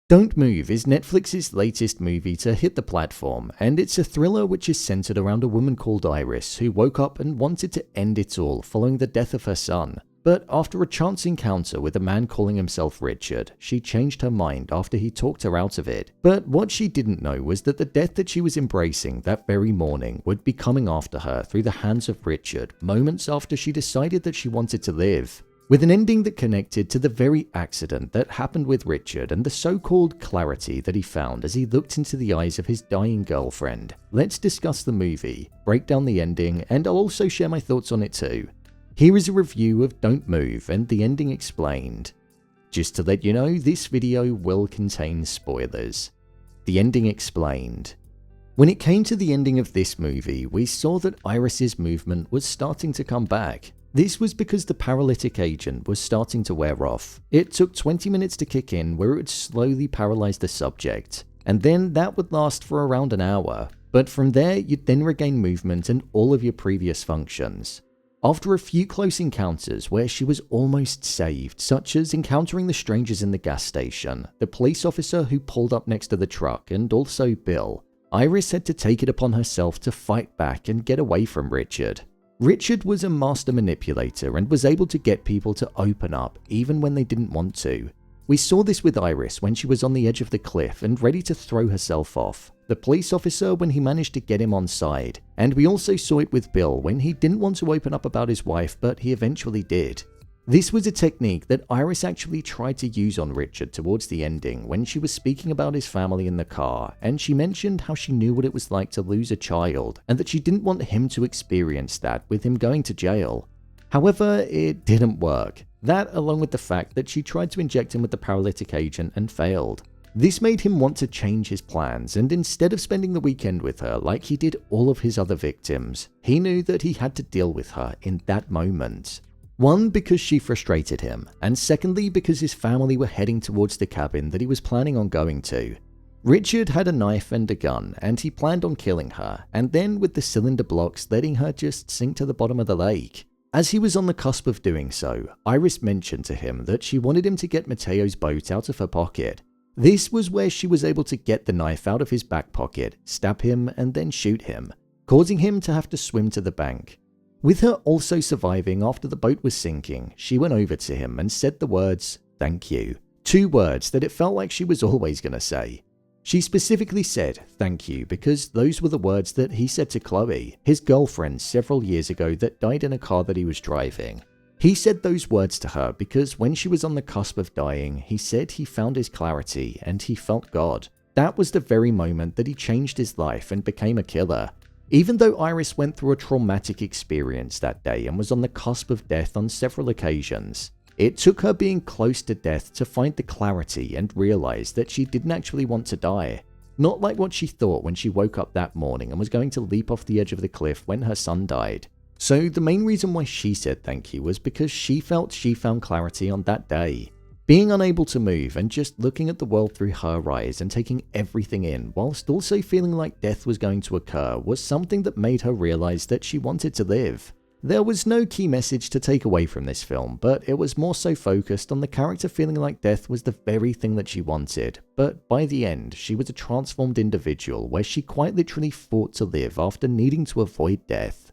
Don't Move is Netflix's latest movie to hit the platform, and it's a thriller which is centered around a woman called Iris who woke up and wanted to end it all following the death of her son. But after a chance encounter with a man calling himself Richard, she changed her mind after he talked her out of it. But what she didn't know was that the death that she was embracing that very morning would be coming after her through the hands of Richard moments after she decided that she wanted to live. With an ending that connected to the very accident that happened with Richard and the so-called clarity that he found as he looked into the eyes of his dying girlfriend. Let's discuss the movie, break down the ending, and I'll also share my thoughts on it too. Here is a review of Don't Move and the ending explained. Just to let you know, this video will contain spoilers. The ending explained. When it came to the ending of this movie, we saw that Iris's movement was starting to come back. This was because the paralytic agent was starting to wear off. It took 20 minutes to kick in where it would slowly paralyze the subject, and then that would last for around an hour. But from there, you'd then regain movement and all of your previous functions. After a few close encounters where she was almost saved, such as encountering the strangers in the gas station, the police officer who pulled up next to the truck, and also Bill, Iris had to take it upon herself to fight back and get away from Richard. Richard was a master manipulator and was able to get people to open up even when they didn't want to. We saw this with Iris when she was on the edge of the cliff and ready to throw herself off, the police officer when he managed to get him on side, and we also saw it with Bill when he didn't want to open up about his wife but he eventually did. This was a technique that Iris actually tried to use on Richard towards the ending when she was speaking about his family in the car, and she mentioned how she knew what it was like to lose a child and that she didn't want him to experience that with him going to jail. However, it didn't work. That along with the fact that she tried to inject him with the paralytic agent and failed. This made him want to change his plans, and instead of spending the weekend with her like he did all of his other victims, he knew that he had to deal with her in that moment. One, because she frustrated him, and secondly because his family were heading towards the cabin that he was planning on going to. Richard had a knife and a gun, and he planned on killing her, and then with the cylinder blocks letting her just sink to the bottom of the lake. As he was on the cusp of doing so, Iris mentioned to him that she wanted him to get Mateo's boat out of her pocket. This was where she was able to get the knife out of his back pocket, stab him, and then shoot him, causing him to have to swim to the bank. With her also surviving after the boat was sinking, she went over to him and said the words, "Thank you." 2 words that it felt like she was always going to say. She specifically said thank you because those were the words that he said to Chloe, his girlfriend several years ago that died in a car that he was driving. He said those words to her because when she was on the cusp of dying, he said he found his clarity and he felt God. That was the very moment that he changed his life and became a killer. Even though Iris went through a traumatic experience that day and was on the cusp of death on several occasions, it took her being close to death to find the clarity and realize that she didn't actually want to die. Not like what she thought when she woke up that morning and was going to leap off the edge of the cliff when her son died. So the main reason why she said thank you was because she felt she found clarity on that day. Being unable to move and just looking at the world through her eyes and taking everything in whilst also feeling like death was going to occur was something that made her realize that she wanted to live. There was no key message to take away from this film, but it was more so focused on the character feeling like death was the very thing that she wanted. But by the end, she was a transformed individual where she quite literally fought to live after needing to avoid death.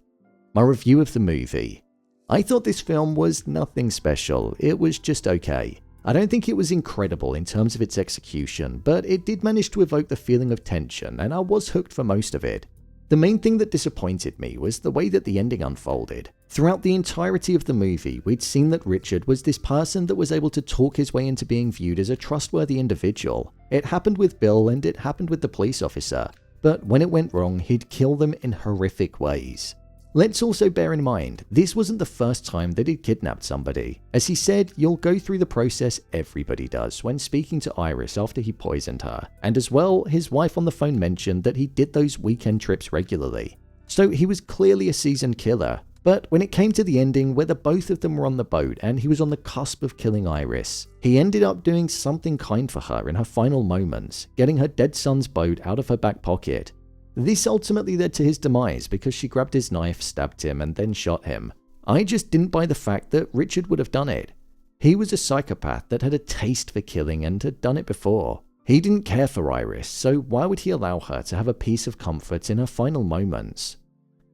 My review of the movie. I thought this film was nothing special, it was just okay. I don't think it was incredible in terms of its execution, but it did manage to evoke the feeling of tension and I was hooked for most of it. The main thing that disappointed me was the way that the ending unfolded. Throughout the entirety of the movie, we'd seen that Richard was this person that was able to talk his way into being viewed as a trustworthy individual. It happened with Bill and it happened with the police officer, but when it went wrong, he'd kill them in horrific ways. Let's also bear in mind, this wasn't the first time that he'd kidnapped somebody. As he said, you'll go through the process everybody does when speaking to Iris after he poisoned her. And as well, his wife on the phone mentioned that he did those weekend trips regularly. So he was clearly a seasoned killer. But when it came to the ending where the both of them were on the boat and he was on the cusp of killing Iris, he ended up doing something kind for her in her final moments, getting her dead son's boat out of her back pocket. This ultimately led to his demise because she grabbed his knife, stabbed him, and then shot him. I just didn't buy the fact that Richard would have done it. He was a psychopath that had a taste for killing and had done it before. He didn't care for Iris, so why would he allow her to have a piece of comfort in her final moments?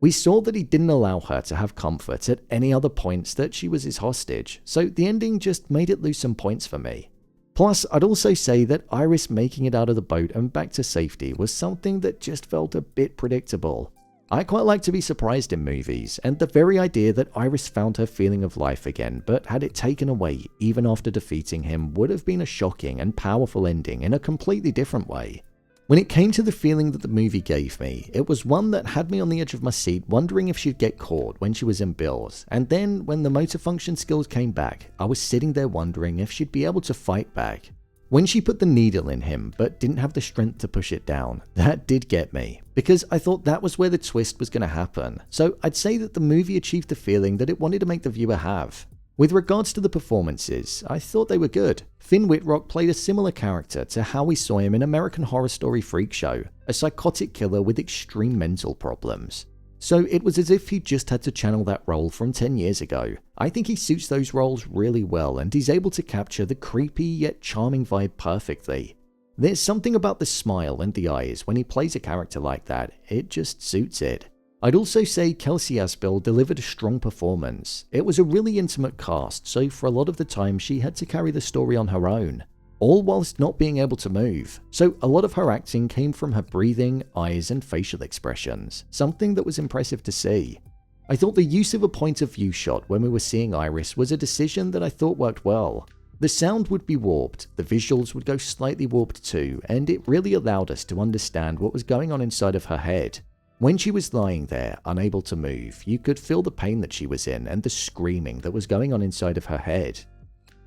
We saw that he didn't allow her to have comfort at any other points that she was his hostage, so the ending just made it lose some points for me. Plus, I'd also say that Iris making it out of the boat and back to safety was something that just felt a bit predictable. I quite like to be surprised in movies, and the very idea that Iris found her feeling of life again but had it taken away even after defeating him would have been a shocking and powerful ending in a completely different way. When it came to the feeling that the movie gave me, it was one that had me on the edge of my seat wondering if she'd get caught when she was in bills, and then when the motor function skills came back, I was sitting there wondering if she'd be able to fight back. When she put the needle in him but didn't have the strength to push it down, that did get me, because I thought that was where the twist was going to happen, so I'd say that the movie achieved the feeling that it wanted to make the viewer have. With regards to the performances, I thought they were good. Finn Wittrock played a similar character to how we saw him in American Horror Story Freak Show, a psychotic killer with extreme mental problems. So it was as if he just had to channel that role from 10 years ago. I think he suits those roles really well and he's able to capture the creepy yet charming vibe perfectly. There's something about the smile and the eyes when he plays a character like that, it just suits it. I'd also say Kelsey Aspel delivered a strong performance. It was a really intimate cast, so for a lot of the time she had to carry the story on her own, all whilst not being able to move. So a lot of her acting came from her breathing, eyes and facial expressions, something that was impressive to see. I thought the use of a point of view shot when we were seeing Iris was a decision that I thought worked well. The sound would be warped, the visuals would go slightly warped too, and it really allowed us to understand what was going on inside of her head. When she was lying there, unable to move, you could feel the pain that she was in and the screaming that was going on inside of her head.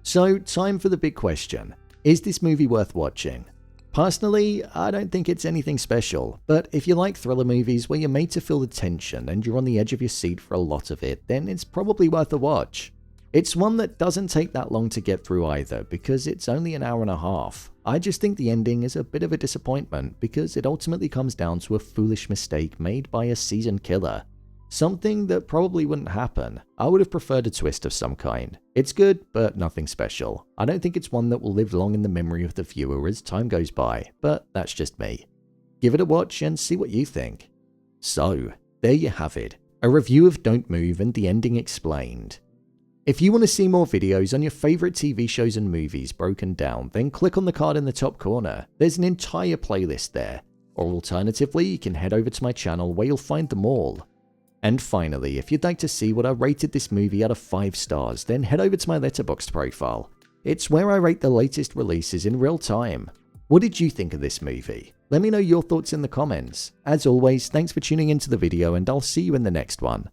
So, time for the big question. Is this movie worth watching? Personally, I don't think it's anything special, but if you like thriller movies where you're made to feel the tension and you're on the edge of your seat for a lot of it, then it's probably worth a watch. It's one that doesn't take that long to get through either, because it's only an hour and a half. I just think the ending is a bit of a disappointment because it ultimately comes down to a foolish mistake made by a seasoned killer. Something that probably wouldn't happen. I would have preferred a twist of some kind. It's good, but nothing special. I don't think it's one that will live long in the memory of the viewer as time goes by, but that's just me. Give it a watch and see what you think. So, there you have it. A review of Don't Move and the ending explained. If you want to see more videos on your favourite TV shows and movies broken down, then click on the card in the top corner. There's an entire playlist there. Or alternatively, you can head over to my channel where you'll find them all. And finally, if you'd like to see what I rated this movie out of 5 stars, then head over to my Letterboxd profile. It's where I rate the latest releases in real time. What did you think of this movie? Let me know your thoughts in the comments. As always, thanks for tuning into the video and I'll see you in the next one.